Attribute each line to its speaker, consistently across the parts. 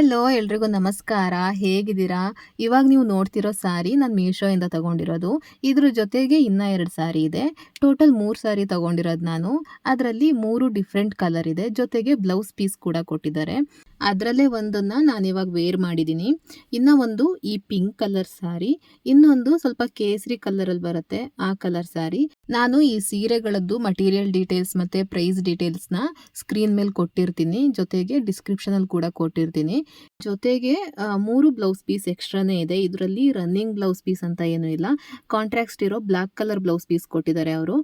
Speaker 1: Hello ಎಲ್ರಿಗೂ ನಮಸ್ಕಾರ. ಹೇಗಿದ್ದೀರಾ? ಇವಾಗ ನೀವು ನೋಡ್ತಿರೋ ಸಾರಿ ನಾನು ಮೀಶೋಯಿಂದ ತಗೊಂಡಿರೋದು. ಇದ್ರ ಜೊತೆಗೆ ಇನ್ನ 2 ಸಾರಿ ಇದೆ. ಟೋಟಲ್ 3 ಸಾರಿ ತಗೊಂಡಿರೋದು ನಾನು. ಅದರಲ್ಲಿ 3 ಡಿಫ್ರೆಂಟ್ ಕಲರ್ ಇದೆ. ಜೊತೆಗೆ ಬ್ಲೌಸ್ ಪೀಸ್ ಕೂಡ ಕೊಟ್ಟಿದ್ದಾರೆ. ಅದರಲ್ಲೇ ಒಂದನ್ನು ನಾನಿವಾಗ ವೇರ್ ಮಾಡಿದ್ದೀನಿ. ಇನ್ನು ಒಂದು ಈ ಪಿಂಕ್ ಕಲರ್ ಸಾರಿ, ಇನ್ನೊಂದು ಸ್ವಲ್ಪ ಕೇಸರಿ ಕಲರಲ್ಲಿ ಬರುತ್ತೆ ಆ ಕಲರ್ ಸಾರಿ. ನಾನು ಈ ಸೀರೆಗಳದ್ದು ಮಟೀರಿಯಲ್ ಡೀಟೇಲ್ಸ್ ಮತ್ತು ಪ್ರೈಸ್ ಡೀಟೇಲ್ಸ್ನ ಸ್ಕ್ರೀನ್ ಮೇಲೆ ಕೊಟ್ಟಿರ್ತೀನಿ. ಜೊತೆಗೆ ಡಿಸ್ಕ್ರಿಪ್ಷನಲ್ಲಿ ಕೂಡ ಕೊಟ್ಟಿರ್ತೀನಿ. ಜೊತೆಗೆ 3 ಬ್ಲೌಸ್ ಪೀಸ್ ಎಕ್ಸ್ಟ್ರಾನೇ ಇದೆ. ಇದರಲ್ಲಿ ರನ್ನಿಂಗ್ ಬ್ಲೌಸ್ ಪೀಸ್ ಅಂತ ಏನೂ ಇಲ್ಲ. ಕಾಂಟ್ರಾಕ್ಸ್ಟ್ ಇರೋ ಬ್ಲ್ಯಾಕ್ ಕಲರ್ ಬ್ಲೌಸ್ ಪೀಸ್ ಕೊಟ್ಟಿದ್ದಾರೆ ಅವರು.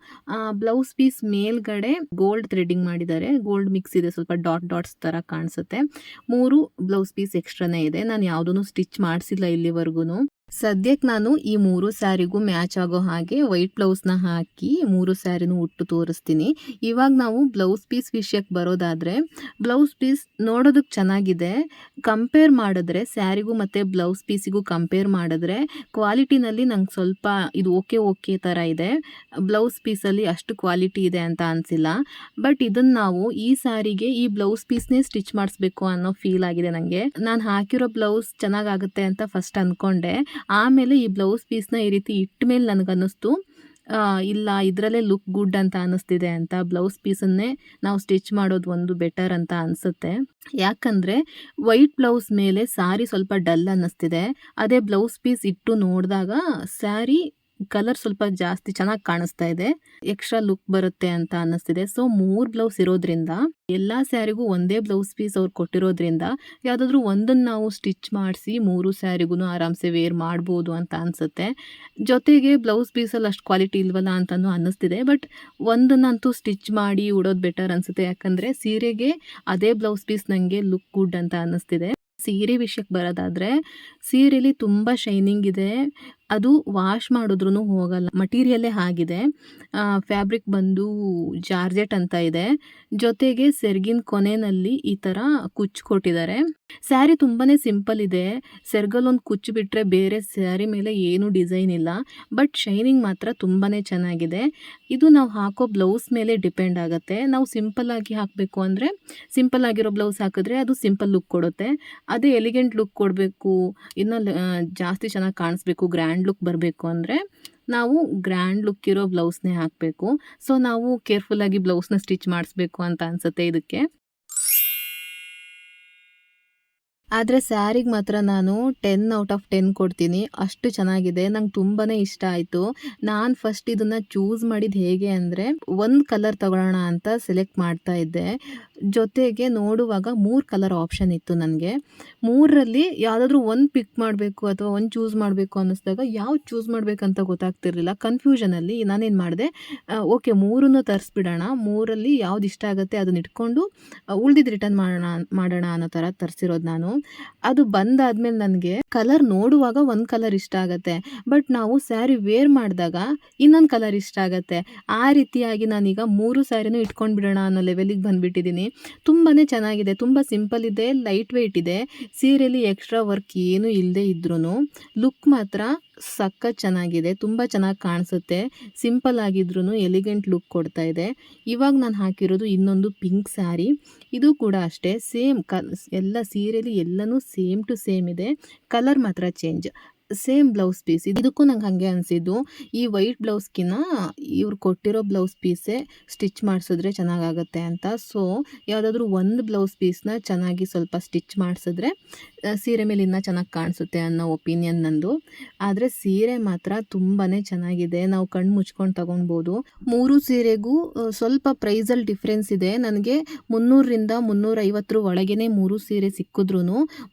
Speaker 1: ಬ್ಲೌಸ್ ಪೀಸ್ ಮೇಲ್ಗಡೆ ಗೋಲ್ಡ್ ಥ್ರೆಡಿಂಗ್ ಮಾಡಿದ್ದಾರೆ. ಗೋಲ್ಡ್ ಮಿಕ್ಸ್ ಇದೆ, ಸ್ವಲ್ಪ ಡಾಟ್ಸ್ ಥರ ಕಾಣಿಸುತ್ತೆ. 3 ಬ್ಲೌಸ್ ಪೀಸ್ ಎಕ್ಸ್ಟ್ರಾನೇ ಇದೆ. ನಾನು ಯಾವುದೂ ಸ್ಟಿಚ್ ಮಾಡಿಸಿಲ್ಲ ಇಲ್ಲಿವರೆಗೂ. ಸದ್ಯಕ್ಕೆ ನಾನು ಈ 3 ಸ್ಯಾರಿಗೂ ಮ್ಯಾಚ್ ಆಗೋ ಹಾಗೆ ವೈಟ್ ಬ್ಲೌಸ್ನ ಹಾಕಿ 3 ಸ್ಯಾರಿನೂ ಉಟ್ಟು ತೋರಿಸ್ತೀನಿ. ಇವಾಗ ನಾವು ಬ್ಲೌಸ್ ಪೀಸ್ ವಿಷಯಕ್ಕೆ ಬರೋದಾದರೆ, ಬ್ಲೌಸ್ ಪೀಸ್ ನೋಡೋದಕ್ಕೆ ಚೆನ್ನಾಗಿದೆ. ಕಂಪೇರ್ ಮಾಡಿದ್ರೆ ಸ್ಯಾರಿಗೂ ಮತ್ತು ಬ್ಲೌಸ್ ಪೀಸಿಗೂ ಕಂಪೇರ್ ಮಾಡಿದ್ರೆ ಕ್ವಾಲಿಟಿನಲ್ಲಿ ನಂಗೆ ಸ್ವಲ್ಪ ಇದು ಓಕೆ ಥರ ಇದೆ. ಬ್ಲೌಸ್ ಪೀಸಲ್ಲಿ ಅಷ್ಟು ಕ್ವಾಲಿಟಿ ಇದೆ ಅಂತ ಅನಿಸಿಲ್ಲ. ಬಟ್ ಇದನ್ನು ನಾವು ಈ ಸ್ಯಾರಿಗೆ ಈ ಬ್ಲೌಸ್ ಪೀಸ್ನೇ ಸ್ಟಿಚ್ ಮಾಡಿಸ್ಬೇಕು ಅನ್ನೋ ಫೀಲ್ ಆಗಿದೆ ನನಗೆ. ನಾನು ಹಾಕಿರೋ ಬ್ಲೌಸ್ ಚೆನ್ನಾಗಾಗುತ್ತೆ ಅಂತ ಫಸ್ಟ್ ಅಂದ್ಕೊಂಡೆ. ಆಮೇಲೆ ಈ ಬ್ಲೌಸ್ ಪೀಸ್ನ ಈ ರೀತಿ ಇಟ್ಟ ಮೇಲೆ ನನಗನ್ನಿಸ್ತು ಇಲ್ಲ ಇದರಲ್ಲೇ ಲುಕ್ ಗುಡ್ ಅಂತ ಅನ್ನಿಸ್ತಿದೆ ಅಂತ. ಬ್ಲೌಸ್ ಪೀಸನ್ನೇ ನಾವು ಸ್ಟಿಚ್ ಮಾಡೋದು ಒಂದು ಬೆಟರ್ ಅಂತ ಅನಿಸುತ್ತೆ. ಯಾಕಂದರೆ ವೈಟ್ ಬ್ಲೌಸ್ ಮೇಲೆ ಸ್ಯಾರಿ ಸ್ವಲ್ಪ ಡಲ್ ಅನ್ನಿಸ್ತಿದೆ. ಅದೇ ಬ್ಲೌಸ್ ಪೀಸ್ ಇಟ್ಟು ನೋಡಿದಾಗ ಸ್ಯಾರಿ ಕಲರ್ ಸ್ವಲ್ಪ ಜಾಸ್ತಿ ಚೆನ್ನಾಗಿ ಕಾಣಿಸ್ತಾ ಇದೆ, ಎಕ್ಸ್ಟ್ರಾ ಲುಕ್ ಬರುತ್ತೆ ಅಂತ ಅನ್ನಿಸ್ತಿದೆ. ಸೊ 3 ಬ್ಲೌಸ್ ಇರೋದ್ರಿಂದ ಎಲ್ಲ ಸ್ಯಾರಿಗೂ ಒಂದೇ ಬ್ಲೌಸ್ ಪೀಸ್ ಅವ್ರು ಕೊಟ್ಟಿರೋದ್ರಿಂದ ಯಾವುದಾದ್ರೂ ಒಂದನ್ನು ನಾವು ಸ್ಟಿಚ್ ಮಾಡಿಸಿ 3 ಸ್ಯಾರಿಗೂ ಆರಾಮ್ಸೆ ವೇರ್ ಮಾಡ್ಬೋದು ಅಂತ ಅನಿಸುತ್ತೆ. ಜೊತೆಗೆ ಬ್ಲೌಸ್ ಪೀಸಲ್ಲಿ ಅಷ್ಟು ಕ್ವಾಲಿಟಿ ಇಲ್ವಲ್ಲ ಅಂತಲೂ ಅನ್ನಿಸ್ತಿದೆ. ಬಟ್ ಒಂದನ್ನಂತೂ ಸ್ಟಿಚ್ ಮಾಡಿ ಉಡೋದು ಬೆಟರ್ ಅನಿಸುತ್ತೆ. ಯಾಕಂದರೆ ಸೀರೆಗೆ ಅದೇ ಬ್ಲೌಸ್ ಪೀಸ್ ನನಗೆ ಲುಕ್ ಗುಡ್ ಅಂತ ಅನ್ನಿಸ್ತಿದೆ. ಸೀರೆ ವಿಷಯಕ್ಕೆ ಬರೋದಾದರೆ, ಸೀರೆಯಲ್ಲಿ ತುಂಬ ಶೈನಿಂಗ್ ಇದೆ. ಅದು ವಾಶ್ ಮಾಡಿದ್ರೂ ಹೋಗಲ್ಲ, ಮಟೀರಿಯಲ್ಲೇ ಆಗಿದೆ. ಫ್ಯಾಬ್ರಿಕ್ ಬಂದು ಜಾರ್ಜೆಟ್ ಅಂತ ಇದೆ. ಜೊತೆಗೆ ಸೆರಗಿನ ಕೊನೆಯಲ್ಲಿ ಈ ಥರ ಕುಚ್ಚು ಕೊಟ್ಟಿದ್ದಾರೆ. ಸ್ಯಾರಿ ತುಂಬಾ ಸಿಂಪಲ್ ಇದೆ. ಸೆರಗಲ್ಲೊಂದು ಕುಚ್ಚು ಬಿಟ್ಟರೆ ಬೇರೆ ಸ್ಯಾರಿ ಮೇಲೆ ಏನೂ ಡಿಸೈನ್ ಇಲ್ಲ. ಬಟ್ ಶೈನಿಂಗ್ ಮಾತ್ರ ತುಂಬಾ ಚೆನ್ನಾಗಿದೆ. ಇದು ನಾವು ಹಾಕೋ ಬ್ಲೌಸ್ ಮೇಲೆ ಡಿಪೆಂಡ್ ಆಗುತ್ತೆ. ನಾವು ಸಿಂಪಲ್ಲಾಗಿ ಹಾಕಬೇಕು ಅಂದರೆ ಸಿಂಪಲ್ ಆಗಿರೋ ಬ್ಲೌಸ್ ಹಾಕಿದ್ರೆ ಅದು ಸಿಂಪಲ್ ಲುಕ್ ಕೊಡುತ್ತೆ. ಅದೇ ಎಲಿಗೆಂಟ್ ಲುಕ್ ಕೊಡಬೇಕು, ಇನ್ನೂ ಜಾಸ್ತಿ ಚೆನ್ನಾಗಿ ಕಾಣಿಸ್ಬೇಕು, ಗ್ರ್ಯಾಂಡ್ ಲುಕ್ ಬರಬೇಕು ಅಂದರೆ ನಾವು ಗ್ರ್ಯಾಂಡ್ ಲುಕ್ ಇರೋ ಬ್ಲೌಸ್ನೇ ಹಾಕಬೇಕು. ಸೊ ನಾವು ಕೇರ್ಫುಲ್ಲಾಗಿ ಬ್ಲೌಸ್ನ ಸ್ಟಿಚ್ ಮಾಡಿಸ್ಬೇಕು ಅಂತ ಅನಿಸುತ್ತೆ ಇದಕ್ಕೆ. ಆದರೆ ಸ್ಯಾರಿಗೆ ಮಾತ್ರ ನಾನು 10 ಔಟ್ ಆಫ್ 10 ಕೊಡ್ತೀನಿ. ಅಷ್ಟು ಚೆನ್ನಾಗಿದೆ, ನಂಗೆ ತುಂಬಾ ಇಷ್ಟ ಆಯಿತು. ನಾನು ಫಸ್ಟ್ ಇದನ್ನು ಚೂಸ್ ಮಾಡಿದ್ದು ಹೇಗೆ ಅಂದರೆ, ಒಂದು ಕಲರ್ ತಗೊಳ್ಳೋಣ ಅಂತ ಸೆಲೆಕ್ಟ್ ಮಾಡ್ತಾ ಇದ್ದೆ. ಜೊತೆಗೆ ನೋಡುವಾಗ 3 ಕಲರ್ ಆಪ್ಷನ್ ಇತ್ತು ನನಗೆ. 3ರಲ್ಲಿ ಯಾವುದಾದ್ರೂ ಒಂದು ಪಿಕ್ ಮಾಡಬೇಕು ಅಥವಾ ಒಂದು ಚೂಸ್ ಮಾಡಬೇಕು ಅನ್ನಿಸ್ದಾಗ ಯಾವ್ದು ಚೂಸ್ ಮಾಡಬೇಕಂತ ಗೊತ್ತಾಗ್ತಿರ್ಲಿಲ್ಲ. ಕನ್ಫ್ಯೂಷನಲ್ಲಿ ನಾನೇನು ಮಾಡಿದೆ, ಓಕೆ 3ನ್ನು ತರಿಸ್ಬಿಡೋಣ, 3ರಲ್ಲಿ ಯಾವ್ದು ಇಷ್ಟ ಆಗುತ್ತೆ ಅದನ್ನ ಇಟ್ಕೊಂಡು ಉಳ್ದಿದ್ದು ರಿಟರ್ನ್ ಮಾಡೋಣ ಅನ್ನೋ ಥರ ತರಿಸಿರೋದು ನಾನು. ಅದು ಬಂದಾದ್ಮೇಲೆ ನನಗೆ ಕಲರ್ ನೋಡುವಾಗ ಒಂದು ಕಲರ್ ಇಷ್ಟ ಆಗುತ್ತೆ, ಬಟ್ ನಾವು ಸ್ಯಾರಿ ವೇರ್ ಮಾಡಿದಾಗ ಇನ್ನೊಂದು ಕಲರ್ ಇಷ್ಟ ಆಗುತ್ತೆ. ಆ ರೀತಿಯಾಗಿ ನಾನೀಗ 3 ಸ್ಯಾರಿನೂ ಇಟ್ಕೊಂಡು ಬಿಡೋಣ ಅನ್ನೋ ಲೆವೆಲಿಗೆ ಬಂದುಬಿಟ್ಟಿದ್ದೀನಿ. ತುಂಬಾ ಚೆನ್ನಾಗಿದೆ, ತುಂಬ ಸಿಂಪಲ್ ಇದೆ, ಲೈಟ್ ವೆಯ್ಟ್ ಇದೆ. ಸೀರೆಯಲ್ಲಿ ಎಕ್ಸ್ಟ್ರಾ ವರ್ಕ್ ಏನೂ ಇಲ್ಲದೆ ಇದ್ರೂ ಲುಕ್ ಮಾತ್ರ ಸಖತ್ ಚೆನ್ನಾಗಿದೆ, ತುಂಬ ಚೆನ್ನಾಗಿ ಕಾಣಿಸುತ್ತೆ. ಸಿಂಪಲ್ ಆಗಿದ್ರೂ ಎಲಿಗೆಂಟ್ ಲುಕ್ ಕೊಡ್ತಾ ಇದೆ. ಇವಾಗ ನಾನು ಹಾಕಿರೋದು ಇನ್ನೊಂದು ಪಿಂಕ್ ಸ್ಯಾರಿ. ಇದು ಕೂಡ ಅಷ್ಟೇ ಸೇಮ್ ಎಲ್ಲ ಸೀರೆಯಲ್ಲಿ ಎಲ್ಲನೂ ಸೇಮ್ ಟು ಸೇಮ್ ಇದೆ. ಕಲರ್ ಮಾತ್ರ ಚೇಂಜ್. Same blouse piece. ಇದಕ್ಕೂ ನಂಗೆ ಹಾಗೆ ಅನಿಸಿದ್ದು, ಈ ವೈಟ್ ಬ್ಲೌಸ್ಗಿನ್ನ ಇವ್ರು ಕೊಟ್ಟಿರೋ ಬ್ಲೌಸ್ ಪೀಸೇ ಸ್ಟಿಚ್ ಮಾಡಿಸಿದ್ರೆ ಚೆನ್ನಾಗಾಗುತ್ತೆ ಅಂತ. ಸೊ ಯಾವುದಾದ್ರೂ ಒಂದು ಬ್ಲೌಸ್ ಪೀಸ್ನ ಚೆನ್ನಾಗಿ ಸ್ವಲ್ಪ ಸ್ಟಿಚ್ ಮಾಡಿಸಿದ್ರೆ ಸೀರೆ ಮೇಲೆ ಇನ್ನೂ ಚೆನ್ನಾಗಿ ಕಾಣಿಸುತ್ತೆ ಅನ್ನೋ ಒಪಿನಿಯನ್ ನಂದು. ಆದರೆ ಸೀರೆ ಮಾತ್ರ ತುಂಬಾ ಚೆನ್ನಾಗಿದೆ, ನಾವು ಕಣ್ಣು ಮುಚ್ಕೊಂಡು ತಗೊಳ್ಬೋದು. 3 ಸೀರೆಗೂ ಸ್ವಲ್ಪ ಪ್ರೈಸಲ್ಲಿ ಡಿಫ್ರೆನ್ಸ್ ಇದೆ. ನನಗೆ 300ರಿಂದ 350 ಒಳಗೇ 3 ಸೀರೆ ಸಿಕ್ಕಿದ್ರೂ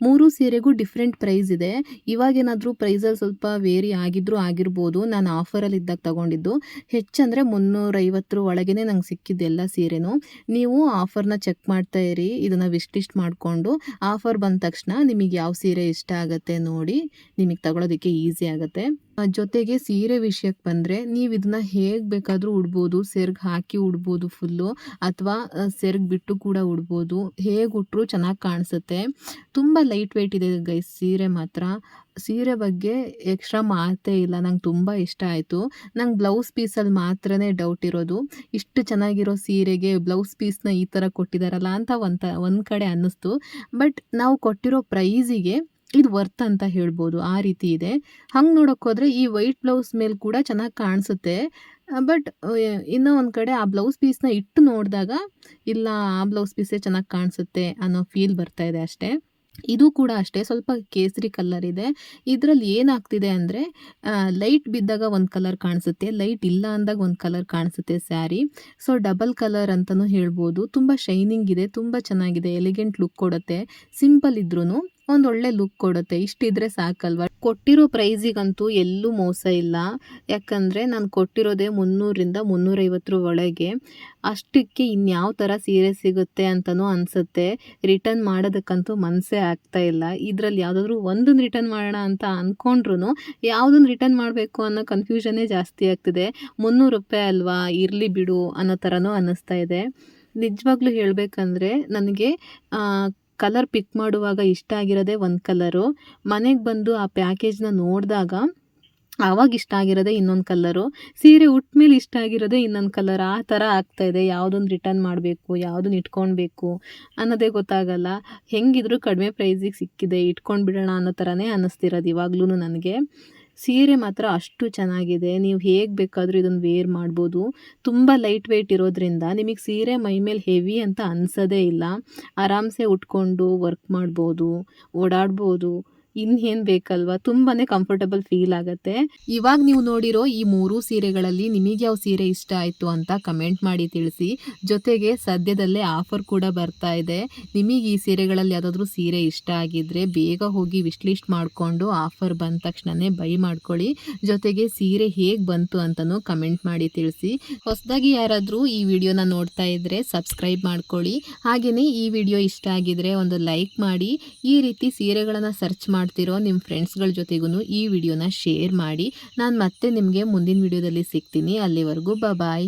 Speaker 1: 3 ಸೀರೆಗೂ ಡಿಫ್ರೆಂಟ್ ಪ್ರೈಸ್ ಇದೆ. ಇವಾಗೇನಾದರೂ ಪ್ರೈಸಲ್ಲಿ ಸ್ವಲ್ಪ ವೇರಿ ಆಗಿರ್ಬೋದು. ನಾನು ಆಫರಲ್ಲಿ ಇದ್ದಾಗ ತೊಗೊಂಡಿದ್ದು. ಹೆಚ್ಚಂದರೆ 350 ಒಳಗೇ ನಂಗೆ ಸಿಕ್ಕಿದ್ದೆಲ್ಲ ಸೀರೆನೂ. ನೀವು ಆಫರ್ನ ಚೆಕ್ ಮಾಡ್ತಾ ಇರಿ, ಇದನ್ನು ವಿಶ್ ಲಿಸ್ಟ್ ಮಾಡಿಕೊಂಡು ಆಫರ್ ಬಂದ ತಕ್ಷಣ ನಿಮಗೆ ಯಾವ ಸೀರೆ ಇಷ್ಟ ಆಗುತ್ತೆ ನೋಡಿ ನಿಮಗೆ ತಗೊಳ್ಳೋದಕ್ಕೆ ಈಸಿ ಆಗುತ್ತೆ. ಜೊತೆಗೆ ಸೀರೆ ವಿಷಯಕ್ಕೆ ಬಂದರೆ ನೀವು ಇದನ್ನ ಹೇಗೆ ಬೇಕಾದರೂ ಉಡ್ಬೋದು. ಸೆರ್ಗ್ ಹಾಕಿ ಉಡ್ಬೋದು ಫುಲ್ಲು, ಅಥವಾ ಸೆರ್ಗ್ ಬಿಟ್ಟು ಕೂಡ ಉಡ್ಬೋದು. ಹೇಗೆ ಉಟ್ಟರೂ ಚೆನ್ನಾಗಿ ಕಾಣಿಸುತ್ತೆ. ತುಂಬ ಲೈಟ್ ವೆಯ್ಟ್ ಇದೆ ಗೈಸ್ ಸೀರೆ ಮಾತ್ರ. ಸೀರೆ ಬಗ್ಗೆ ಎಕ್ಸ್ಟ್ರಾ ಮಾತೇ ಇಲ್ಲ. ನಂಗೆ ತುಂಬ ಇಷ್ಟ ಆಯಿತು. ನಂಗೆ ಬ್ಲೌಸ್ ಪೀಸಲ್ಲಿ ಮಾತ್ರನೇ ಡೌಟ್ ಇರೋದು. ಇಷ್ಟು ಚೆನ್ನಾಗಿರೋ ಸೀರೆಗೆ ಬ್ಲೌಸ್ ಪೀಸ್ನ ಈ ಥರ ಕೊಟ್ಟಿದ್ದಾರಲ್ಲ ಅಂತ ಒಂದು ಕಡೆ ಅನ್ನಿಸ್ತು. ಬಟ್ ನಾವು ಕೊಟ್ಟಿರೋ ಪ್ರೈಸಿಗೆ ಇದು ವರ್ತ್ ಅಂತ ಹೇಳ್ಬೋದು. ಆ ರೀತಿ ಇದೆ. ಹಂಗೆ ನೋಡೋಕ್ಕೋದ್ರೆ ಈ ವೈಟ್ ಬ್ಲೌಸ್ ಮೇಲೆ ಕೂಡ ಚೆನ್ನಾಗಿ ಕಾಣಿಸುತ್ತೆ. ಬಟ್ ಇನ್ನೂ ಒಂದು ಕಡೆ ಆ ಬ್ಲೌಸ್ ಪೀಸ್ನ ಇಟ್ಟು ನೋಡಿದಾಗ ಇಲ್ಲ, ಆ ಬ್ಲೌಸ್ ಪೀಸೇ ಚೆನ್ನಾಗಿ ಕಾಣಿಸುತ್ತೆ ಅನ್ನೋ ಫೀಲ್ ಬರ್ತಾ ಇದೆ ಅಷ್ಟೇ. ಇದು ಕೂಡ ಅಷ್ಟೇ, ಸ್ವಲ್ಪ ಕೇಸರಿ ಕಲರ್ ಇದೆ. ಇದರಲ್ಲಿ ಏನಾಗ್ತಿದೆ ಅಂದರೆ ಲೈಟ್ ಬಿದ್ದಾಗ ಒಂದು ಕಲರ್ ಕಾಣಿಸುತ್ತೆ, ಲೈಟ್ ಇಲ್ಲ ಅಂದಾಗ ಒಂದು ಕಲರ್ ಕಾಣಿಸುತ್ತೆ ಸ್ಯಾರಿ. ಸೊ ಡಬಲ್ ಕಲರ್ ಅಂತಲೂ ಹೇಳ್ಬೋದು. ತುಂಬ ಶೈನಿಂಗ್ ಇದೆ, ತುಂಬ ಚೆನ್ನಾಗಿದೆ, ಎಲಿಗೆಂಟ್ ಲುಕ್ ಕೊಡುತ್ತೆ. ಸಿಂಪಲ್ ಇದ್ರೂ ಒಂದು ಒಳ್ಳೆ ಲುಕ್ ಕೊಡುತ್ತೆ. ಇಷ್ಟಿದ್ರೆ ಸಾಕಲ್ವ. ಕೊಟ್ಟಿರೋ ಪ್ರೈಸಿಗಂತೂ ಎಲ್ಲೂ ಮೋಸ ಇಲ್ಲ. ಯಾಕಂದರೆ ನಾನು ಕೊಟ್ಟಿರೋದೇ 300ರಿಂದ 350 ಒಳಗೆ. ಅಷ್ಟಕ್ಕೆ ಇನ್ಯಾವ ಥರ ಸೀರೆ ಸಿಗುತ್ತೆ ಅಂತಲೂ ಅನಿಸುತ್ತೆ. ರಿಟರ್ನ್ ಮಾಡೋದಕ್ಕಂತೂ ಮನಸ್ಸೇ ಆಗ್ತಾ ಇಲ್ಲ. ಇದರಲ್ಲಿ ಯಾವುದಾದ್ರೂ ಒಂದನ್ನು ರಿಟರ್ನ್ ಮಾಡೋಣ ಅಂತ ಅಂದ್ಕೊಂಡ್ರೂ ಯಾವುದನ್ನು ರಿಟರ್ನ್ ಮಾಡಬೇಕು ಅನ್ನೋ ಕನ್ಫ್ಯೂಷನ್ನೇ ಜಾಸ್ತಿ ಆಗ್ತಿದೆ. 300 ರೂಪಾಯಿ ಅಲ್ವಾ, ಇರಲಿ ಬಿಡು ಅನ್ನೋ ಥರನೂ ಅನ್ನಿಸ್ತಾ ಇದೆ. ನಿಜವಾಗ್ಲೂ ಹೇಳಬೇಕಂದ್ರೆ ನನಗೆ ಕಲರ್ ಪಿಕ್ ಮಾಡುವಾಗ ಇಷ್ಟ ಆಗಿರೋದೇ ಒಂದು ಕಲರು. ಮನೆಗೆ ಬಂದು ಆ ಪ್ಯಾಕೇಜ್ನ ನೋಡಿದಾಗ ಆವಾಗ ಇಷ್ಟ ಆಗಿರೋದೇ ಇನ್ನೊಂದು ಕಲರು. ಸೀರೆ ಉಟ್ಮೇಲೆ ಇಷ್ಟ ಆಗಿರೋದೇ ಇನ್ನೊಂದು ಕಲರ್. ಆ ಥರ ಆಗ್ತಾಯಿದೆ. ಯಾವುದೊಂದು ರಿಟರ್ನ್ ಮಾಡಬೇಕು, ಯಾವುದನ್ನು ಇಟ್ಕೊಳ್ಬೇಕು ಅನ್ನೋದೇ ಗೊತ್ತಾಗಲ್ಲ. ಹೆಂಗಿದ್ರೂ ಕಡಿಮೆ ಪ್ರೈಸಿಗೆ ಸಿಕ್ಕಿದೆ, ಇಟ್ಕೊಂಡು ಬಿಡೋಣ ಅನ್ನೋ ಥರನೇ ಅನ್ನಿಸ್ತಿರೋದು ಇವಾಗ್ಲೂ ನನಗೆ. ಸೀರೆ ಮಾತ್ರ ಅಷ್ಟು ಚೆನ್ನಾಗಿದೆ. ನೀವು ಹೇಗೆ ಬೇಕಾದರೂ ಇದನ್ನು ವೇರ್ ಮಾಡ್ಬೋದು. ತುಂಬ ಲೈಟ್ ವೆಯ್ಟ್ ಇರೋದ್ರಿಂದ ನಿಮಗೆ ಸೀರೆ ಮೈ ಮೇಲೆ ಹೆವಿ ಅಂತ ಅನಿಸೋದೇ ಇಲ್ಲ. ಆರಾಮ್ಸೆ ಉಟ್ಕೊಂಡು ವರ್ಕ್ ಮಾಡ್ಬೋದು, ಓಡಾಡ್ಬೋದು. ಇನ್ನೇನು ಬೇಕಲ್ವಾ, ತುಂಬಾ ಕಂಫರ್ಟಬಲ್ ಫೀಲ್ ಆಗುತ್ತೆ. ಇವಾಗ ನೀವು ನೋಡಿರೋ ಈ 3 ಸೀರೆಗಳಲ್ಲಿ ನಿಮಗೆ ಯಾವ ಸೀರೆ ಇಷ್ಟ ಆಯಿತು ಅಂತ ಕಮೆಂಟ್ ಮಾಡಿ ತಿಳಿಸಿ. ಜೊತೆಗೆ ಸದ್ಯದಲ್ಲೇ ಆಫರ್ ಕೂಡ ಬರ್ತಾ ಇದೆ. ನಿಮಗೆ ಈ ಸೀರೆಗಳಲ್ಲಿ ಯಾವುದಾದ್ರೂ ಸೀರೆ ಇಷ್ಟ ಆಗಿದ್ದರೆ ಬೇಗ ಹೋಗಿ ವಿಶ್ ಲಿಸ್ಟ್ ಮಾಡಿಕೊಂಡು ಆಫರ್ ಬಂದ ತಕ್ಷಣವೇ ಬೈ ಮಾಡ್ಕೊಳ್ಳಿ. ಜೊತೆಗೆ ಸೀರೆ ಹೇಗೆ ಬಂತು ಅಂತಲೂ ಕಮೆಂಟ್ ಮಾಡಿ ತಿಳಿಸಿ. ಹೊಸದಾಗಿ ಯಾರಾದರೂ ಈ ವಿಡಿಯೋನ ನೋಡ್ತಾ ಇದ್ದರೆ ಸಬ್ಸ್ಕ್ರೈಬ್ ಮಾಡ್ಕೊಳ್ಳಿ. ಹಾಗೆಯೇ ಈ ವಿಡಿಯೋ ಇಷ್ಟ ಆಗಿದ್ರೆ ಒಂದು ಲೈಕ್ ಮಾಡಿ. ಈ ರೀತಿ ಸೀರೆಗಳನ್ನು ಸರ್ಚ್ ಮಾಡ್ತಿರೋ ನಿಮ್ಮ ಫ್ರೆಂಡ್ಸ್ಗಳ ಜೊತೆಗೂ ಈ ವಿಡಿಯೋನ ಶೇರ್ ಮಾಡಿ. ನಾನು ಮತ್ತೆ ನಿಮಗೆ ಮುಂದಿನ ವಿಡಿಯೋದಲ್ಲಿ ಸಿಗ್ತೀನಿ. ಅಲ್ಲಿವರೆಗೂ ಬಾಯ್.